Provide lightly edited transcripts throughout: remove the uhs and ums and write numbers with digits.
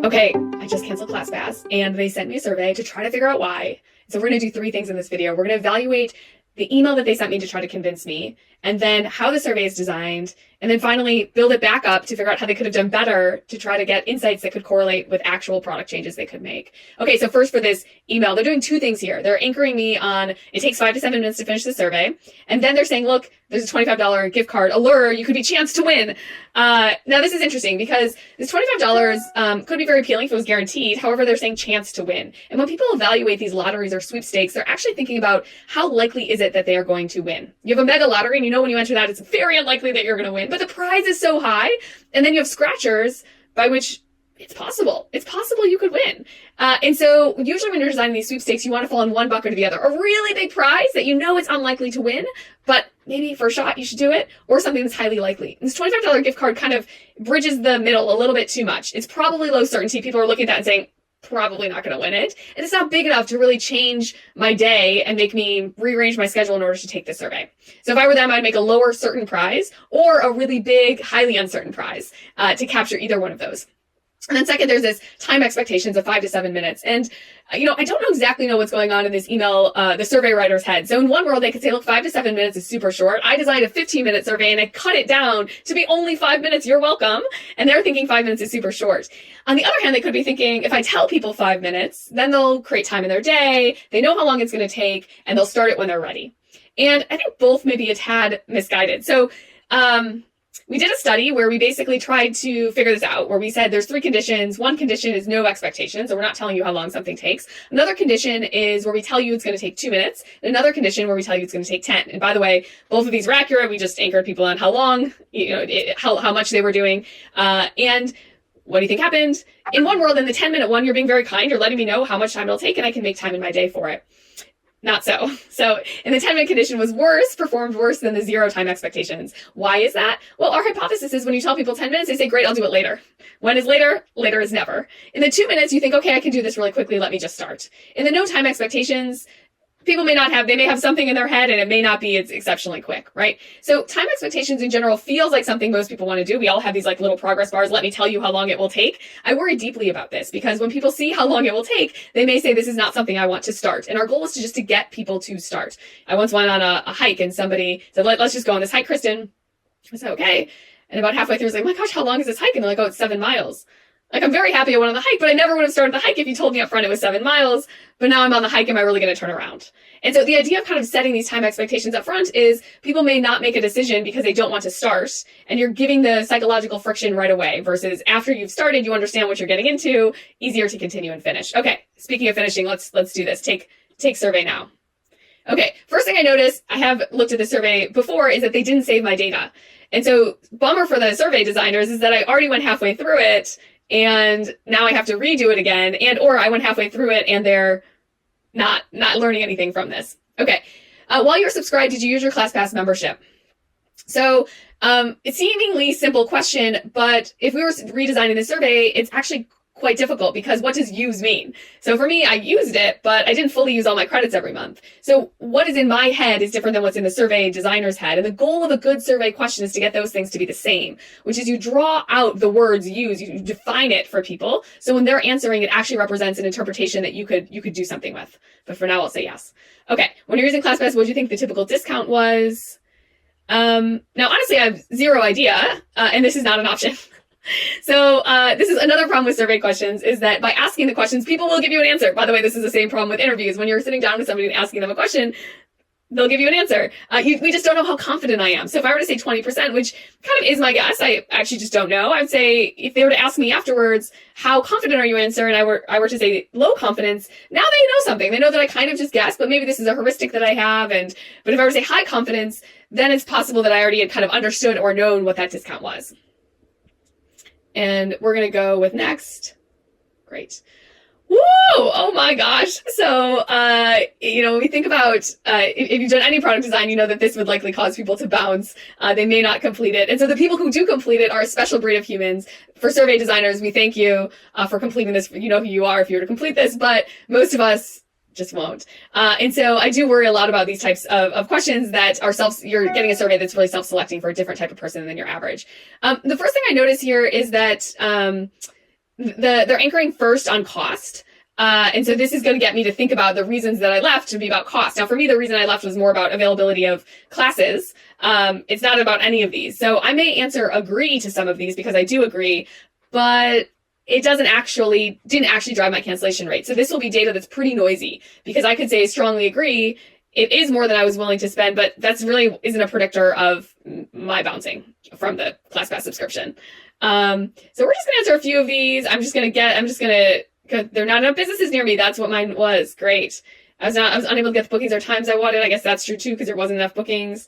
Okay, I just canceled ClassPass and they sent me a survey to try to figure out why. So we're going to do 3 things in this video. We're going to evaluate the email that they sent me to try to convince me, and then how the survey is designed, and then finally build it back up to figure out how they could have done better to try to get insights that could correlate with actual product changes they could make. Okay, so first for this email, they're doing 2 things here. They're anchoring me on it takes 5 to 7 minutes to finish the survey, and then they're saying, look, there's a $25 gift card allure. You could be chance to win. Now this is interesting because this $25 could be very appealing if it was guaranteed. However, they're saying chance to win. And when people evaluate these lotteries or sweepstakes, they're actually thinking about how likely is it that they are going to win. You have a mega lottery and you know when you enter that, it's very unlikely that you're going to win, but the prize is so high. And then you have scratchers by which it's possible. It's possible you could win. And so usually when you're designing these sweepstakes, you want to fall in one bucket or the other. A really big prize that you know it's unlikely to win, but maybe for a shot you should do it, or something that's highly likely. And this $25 gift card kind of bridges the middle a little bit too much. It's probably low certainty. People are looking at that and saying, probably not going to win it. And it's not big enough to really change my day and make me rearrange my schedule in order to take the survey. So if I were them, I'd make a lower certain prize or a really big, highly uncertain prize to capture either one of those. And then second, there's this time expectations of 5 to 7 minutes. And, I don't exactly know what's going on in this email, the survey writer's head. So in one world, they could say, look, 5 to 7 minutes is super short. I designed a 15-minute survey and I cut it down to be only 5 minutes. You're welcome. And they're thinking 5 minutes is super short. On the other hand, they could be thinking, if I tell people 5 minutes, then they'll create time in their day. They know how long it's going to take and they'll start it when they're ready. And I think both may be a tad misguided. So, we did a study where we basically tried to figure this out, where we said there's 3 conditions. One condition is no expectations, so we're not telling you how long something takes. Another condition is where we tell you it's going to take 2 minutes. And another condition where we tell you it's going to take 10. And by the way, both of these were accurate. We just anchored people on how long, how much they were doing. And what do you think happened? In one world, in the 10-minute one, you're being very kind. You're letting me know how much time it'll take, and I can make time in my day for it. Not so. So in the 10-minute condition was performed worse than the 0 time expectations. Why is that? Well, our hypothesis is when you tell people 10 minutes, they say, great, I'll do it later. When is later? Later is never. In the 2 minutes, you think, okay, I can do this really quickly. Let me just start. In the no time expectations, people may have something in their head and it may not be it's exceptionally quick, right? So time expectations in general feels like something most people want to do. We all have these like little progress bars. Let me tell you how long it will take. I worry deeply about this because when people see how long it will take, they may say this is not something I want to start. And our goal is to get people to start. I once went on a hike and somebody said, let's just go on this hike, Kristen. I said, okay. And about halfway through, I was like, oh my gosh, how long is this hike? And they're like, oh, it's 7 miles. Like, I'm very happy I went on the hike, but I never would have started the hike if you told me up front it was 7 miles. But now I'm on the hike. Am I really going to turn around? And so the idea of kind of setting these time expectations up front is people may not make a decision because they don't want to start. And you're giving the psychological friction right away versus after you've started, you understand what you're getting into, easier to continue and finish. Okay. Speaking of finishing, let's do this. Take survey now. Okay. First thing I noticed, I have looked at the survey before, is that they didn't save my data. And so bummer for the survey designers is that I already went halfway through it. And now I have to redo it again, or I went halfway through it and they're not learning anything from this. Okay. While you're subscribed, did you use your ClassPass membership? So it's a seemingly simple question, but if we were redesigning the survey, it's actually quite difficult because what does use mean? So for me, I used it, but I didn't fully use all my credits every month. So what is in my head is different than what's in the survey designer's head. And the goal of a good survey question is to get those things to be the same, which is you draw out the words use, you define it for people. So when they're answering, it actually represents an interpretation that you could do something with. But for now, I'll say yes. Okay. When you're using ClassPass, what do you think the typical discount was? Now, honestly, I have 0 idea, and this is not an option. So this is another problem with survey questions, is that by asking the questions, people will give you an answer. By the way, this is the same problem with interviews. When you're sitting down with somebody and asking them a question, they'll give you an answer. We just don't know how confident I am. So if I were to say 20%, which kind of is my guess, I actually just don't know. I would say if they were to ask me afterwards, how confident are you answer? And I were to say low confidence, now they know something. They know that I kind of just guessed, but maybe this is a heuristic that I have. But if I were to say high confidence, then it's possible that I already had kind of understood or known what that discount was. And we're going to go with next. Great. Woo! Oh my gosh. So, when we think about, if you've done any product design, you know that this would likely cause people to bounce. They may not complete it. And so the people who do complete it are a special breed of humans. For survey designers, we thank you, for completing this. You know who you are if you were to complete this, but most of us just won't. And so I do worry a lot about these types of questions that are you're getting a survey that's really self-selecting for a different type of person than your average. The first thing I notice here is that, they're anchoring first on cost. And so this is going to get me to think about the reasons that I left to be about cost. Now, for me, the reason I left was more about availability of classes. It's not about any of these. So I may answer agree to some of these because I do agree, but it didn't actually drive my cancellation rate. So this will be data that's pretty noisy because I could say strongly agree. It is more than I was willing to spend, but that's really isn't a predictor of my bouncing from the ClassPass subscription. So we're just going to answer a few of these. There are not enough businesses near me. That's what mine was. Great. I was unable to get the bookings or times I wanted. I guess that's true too, because there wasn't enough bookings.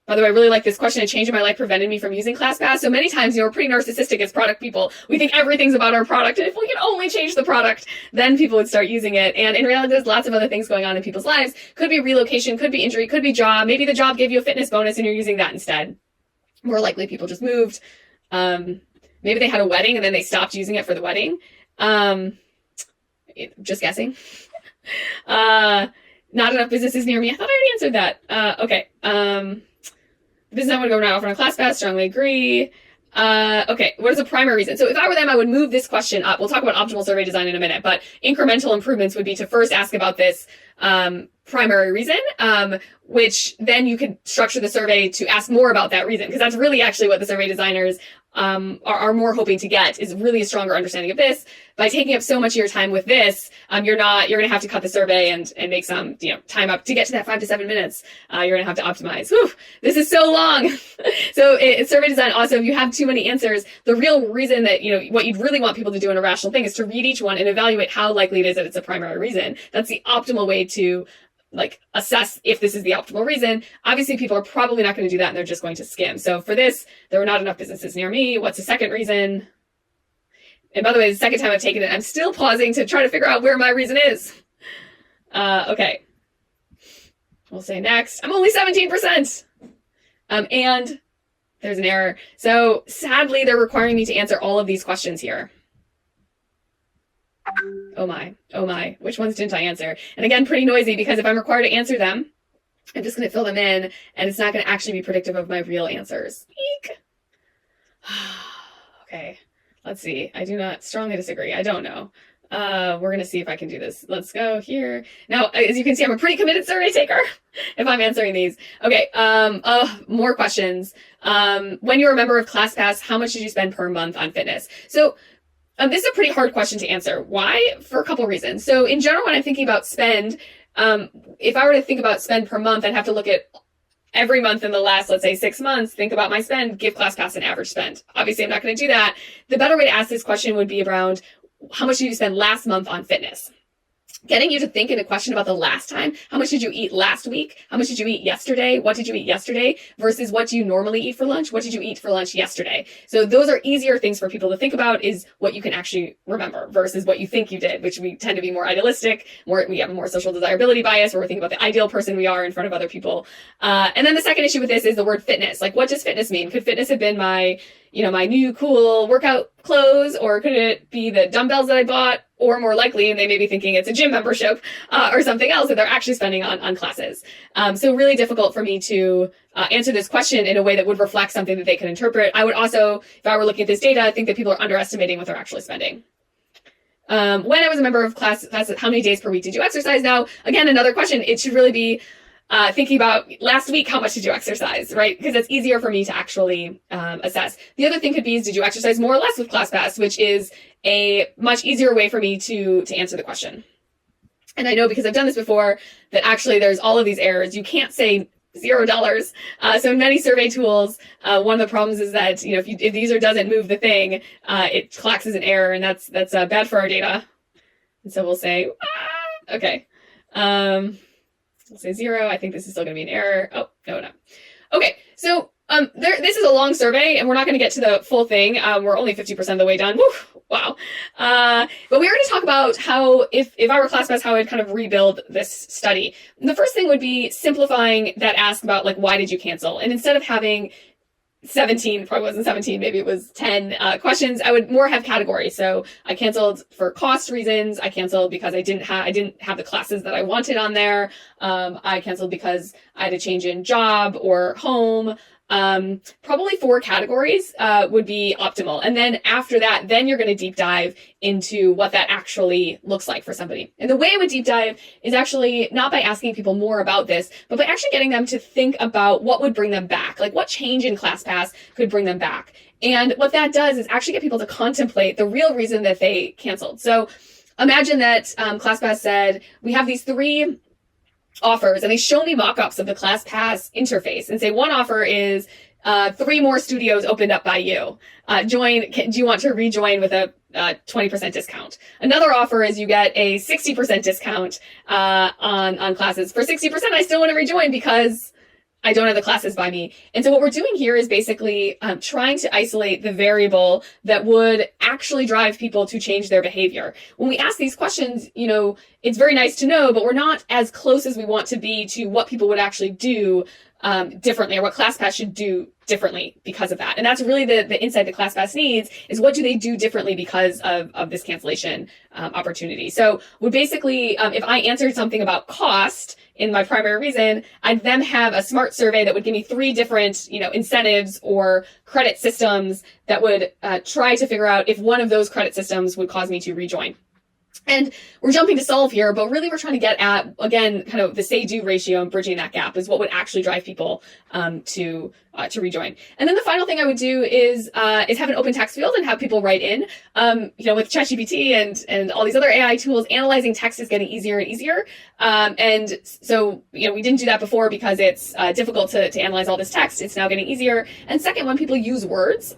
By the way, I really like this question. A change in my life prevented me from using ClassPass. So many times, we're pretty narcissistic as product people. We think everything's about our product. And if we could only change the product, then people would start using it. And in reality, there's lots of other things going on in people's lives. Could be relocation, could be injury, could be job. Maybe the job gave you a fitness bonus and you're using that instead. More likely, people just moved. Maybe they had a wedding and then they stopped using it for the wedding. Just guessing. Not enough businesses near me. I thought I already answered that. Okay. Business I want to go now for a ClassPass, strongly agree. Okay, what is a primary reason? So if I were them, I would move this question up. We'll talk about optimal survey design in a minute, but incremental improvements would be to first ask about this primary reason, which then you could structure the survey to ask more about that reason, because that's really actually what the survey designers are more hoping to get, is really a stronger understanding of this. By taking up so much of your time with this, you're going to have to cut the survey and make some, time up to get to that 5 to 7 minutes. You're going to have to optimize. Whew, this is so long. So survey design also, if you have too many answers, the real reason that, what you'd really want people to do in a rational thing is to read each one and evaluate how likely it is that it's a primary reason. That's the optimal way to assess if this is the optimal reason. Obviously, people are probably not going to do that and they're just going to skim. So for this, there were not enough businesses near me. What's the second reason? And by the way, the second time I've taken it, I'm still pausing to try to figure out where my reason is. Okay. We'll say next. I'm only 17%. And there's an error. So sadly, they're requiring me to answer all of these questions here. Oh my, which ones didn't I answer? And again, pretty noisy, because if I'm required to answer them, I'm just going to fill them in and it's not going to actually be predictive of my real answers. Eek. Okay, let's see. I do not strongly disagree. I don't know. We're going to see if I can do this. Let's go here. Now, as you can see, I'm a pretty committed survey taker if I'm answering these. Okay, more questions. When you're a member of ClassPass, how much did you spend per month on fitness? So this is a pretty hard question to answer. Why? For a couple reasons. So in general, when I'm thinking about spend, if I were to think about spend per month, I'd have to look at every month in the last, let's say 6 months, think about my spend, give ClassPass an average spend. Obviously, I'm not going to do that. The better way to ask this question would be around how much did you spend last month on fitness? Getting you to think in a question about the last time. How much did you eat last week? How much did you eat yesterday? What did you eat yesterday? Versus what do you normally eat for lunch? What did you eat for lunch yesterday? So those are easier things for people to think about, is what you can actually remember versus what you think you did, which we tend to be more idealistic. We have a more social desirability bias, where we're thinking about the ideal person we are in front of other people. And then the second issue with this is the word fitness. What does fitness mean? Could fitness have been my new cool workout clothes, or could it be the dumbbells that I bought? Or more likely, and they may be thinking it's a gym membership or something else that they're actually spending on classes. So really difficult for me to answer this question in a way that would reflect something that they can interpret. I would also, if I were looking at this data, think that people are underestimating what they're actually spending. When I was a member of ClassPass, how many days per week did you exercise? Now, again, another question. It should really be thinking about last week, how much did you exercise, right? Because it's easier for me to actually assess. The other thing could be, is did you exercise more or less with ClassPass, which is a much easier way for me to answer the question. And I know, because I've done this before, that actually there's all of these errors. You can't say $0. So many survey tools, one of the problems is that, if the user doesn't move the thing, it clocks as an error, and that's bad for our data. And so we'll say, okay. We'll say 0. I think this is still going to be an error. Oh, no. Okay, so this is a long survey, and we're not going to get to the full thing. We're only 50% of the way done. Woo, wow. But we were going to talk about how, if I were ClassPass, how I'd kind of rebuild this study. And the first thing would be simplifying that ask about, why did you cancel? And instead of having 17, probably wasn't 17, maybe it was 10 questions, I would more have categories. So I canceled for cost reasons. I canceled because I didn't have the classes that I wanted on there. I canceled because I had a change in job or home. Probably 4 categories would be optimal. And then after that, then you're going to deep dive into what that actually looks like for somebody. And the way I would deep dive is actually not by asking people more about this, but by actually getting them to think about what would bring them back, like what change in ClassPass could bring them back. And what that does is actually get people to contemplate the real reason that they canceled. So imagine that ClassPass said, we have these 3 offers, and they show me mock-ups of the ClassPass interface and say one offer is 3 more studios opened up by you. Do you want to rejoin with a 20% discount? Another offer is you get a 60% discount on classes. For 60%, I still want to rejoin because I don't have the classes by me. And so what we're doing here is basically trying to isolate the variable that would actually drive people to change their behavior. When we ask these questions, it's very nice to know, but we're not as close as we want to be to what people would actually do differently, or what ClassPass should do differently because of that. And that's really the insight that ClassPass needs, is what do they do differently because of this cancellation opportunity. So would basically, if I answered something about cost in my primary reason, I'd then have a smart survey that would give me 3 different, incentives or credit systems that would try to figure out if one of those credit systems would cause me to rejoin. And we're jumping to solve here, but really we're trying to get at, again, kind of the say-do ratio and bridging that gap is what would actually drive people to rejoin. And then the final thing I would do is have an open text field and have people write in. With ChatGPT and all these other AI tools, analyzing text is getting easier and easier. And so, we didn't do that before because it's difficult to analyze all this text. It's now getting easier. And second, when people use words,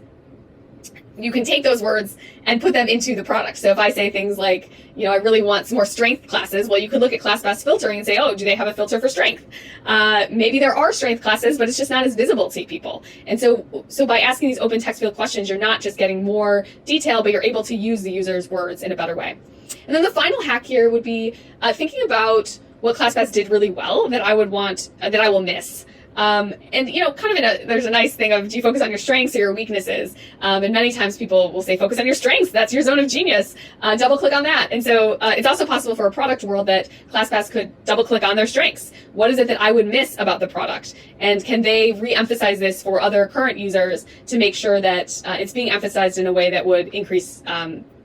you can take those words and put them into the product. So if I say things like, I really want some more strength classes, well, you could look at ClassPass filtering and say, oh, do they have a filter for strength? Maybe there are strength classes, but it's just not as visible to people. And so by asking these open text field questions, you're not just getting more detail, but you're able to use the user's words in a better way. And then the final hack here would be thinking about what ClassPass did really well that I will miss. There's a nice thing of, do you focus on your strengths or your weaknesses? And many times people will say, focus on your strengths. That's your zone of genius. Double click on that. And so it's also possible for a product world that ClassPass could double click on their strengths. What is it that I would miss about the product? And can they re-emphasize this for other current users to make sure that it's being emphasized in a way that would increase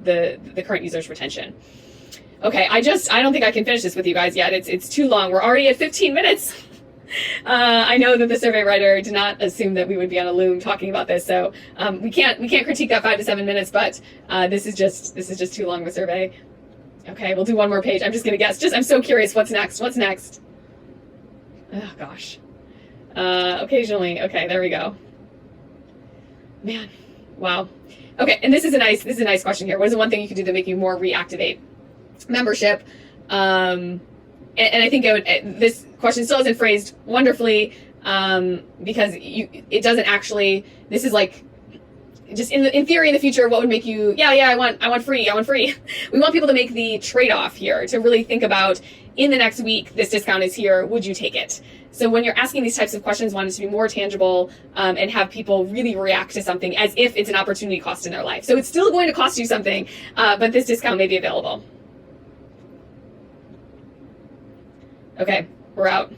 the current user's retention? Okay, I don't think I can finish this with you guys yet. It's too long. We're already at 15 minutes. I know that the survey writer did not assume that we would be on a loom talking about this, so we can't critique that 5 to 7 minutes. But this is just too long of a survey. Okay, we'll do one more page. I'm just gonna guess. I'm so curious. What's next? Oh gosh. Occasionally. Okay, there we go. Man, wow. Okay, and this is a nice question here. What is the one thing you could do to make you more reactivate membership? And I think this question still isn't phrased wonderfully because it doesn't actually. This is like just in theory in the future, what would make you? I want free. We want people to make the trade-off here, to really think about, in the next week this discount is here. Would you take it? So when you're asking these types of questions, want it to be more tangible and have people really react to something as if it's an opportunity cost in their life. So it's still going to cost you something, but this discount may be available. Okay, we're out.